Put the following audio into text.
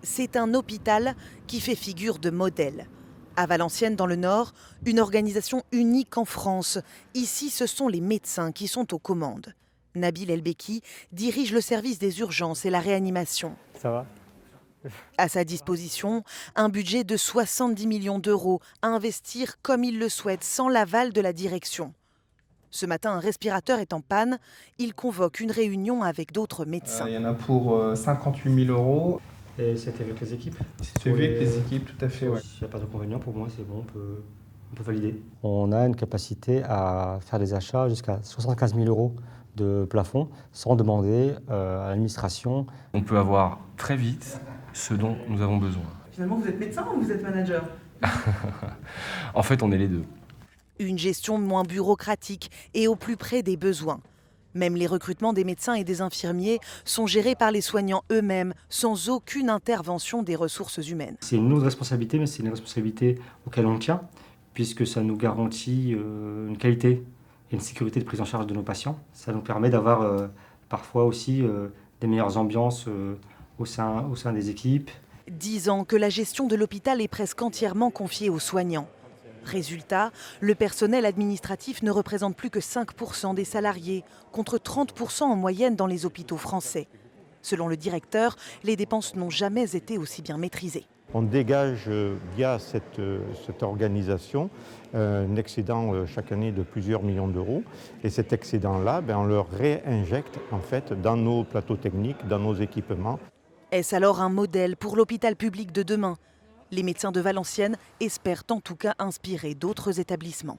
C'est un hôpital qui fait figure de modèle. À Valenciennes, dans le Nord, une organisation unique en France. Ici, ce sont les médecins qui sont aux commandes. Nabil Elbeki dirige le service des urgences et la réanimation. Ça va? À sa disposition, un budget de 70 millions d'euros à investir comme il le souhaite, sans l'aval de la direction. Ce matin, un respirateur est en panne. Il convoque une réunion avec d'autres médecins. Il y en a pour 58 000 euros. Et c'était avec les équipes? C'est avec les équipes, tout à fait. Ouais. S'il n'y a pas d'inconvénient, pour moi, c'est bon, on peut valider. On a une capacité à faire des achats jusqu'à 75 000 euros de plafond sans demander à l'administration. On peut avoir très vite ce dont nous avons besoin. Finalement, vous êtes médecin ou vous êtes manager? En fait, on est les deux. Une gestion moins bureaucratique et au plus près des besoins. Même les recrutements des médecins et des infirmiers sont gérés par les soignants eux-mêmes, sans aucune intervention des ressources humaines. C'est une autre responsabilité, mais c'est une responsabilité auquel on tient, puisque ça nous garantit une qualité et une sécurité de prise en charge de nos patients. Ça nous permet d'avoir parfois aussi des meilleures ambiances au sein des équipes. 10 ans que la gestion de l'hôpital est presque entièrement confiée aux soignants. Résultat, le personnel administratif ne représente plus que 5% des salariés, contre 30% en moyenne dans les hôpitaux français. Selon le directeur, les dépenses n'ont jamais été aussi bien maîtrisées. On dégage via cette organisation un excédent chaque année de plusieurs millions d'euros. Et cet excédent-là, on le réinjecte en fait dans nos plateaux techniques, dans nos équipements. Est-ce alors un modèle pour l'hôpital public de demain ? Les médecins de Valenciennes espèrent en tout cas inspirer d'autres établissements.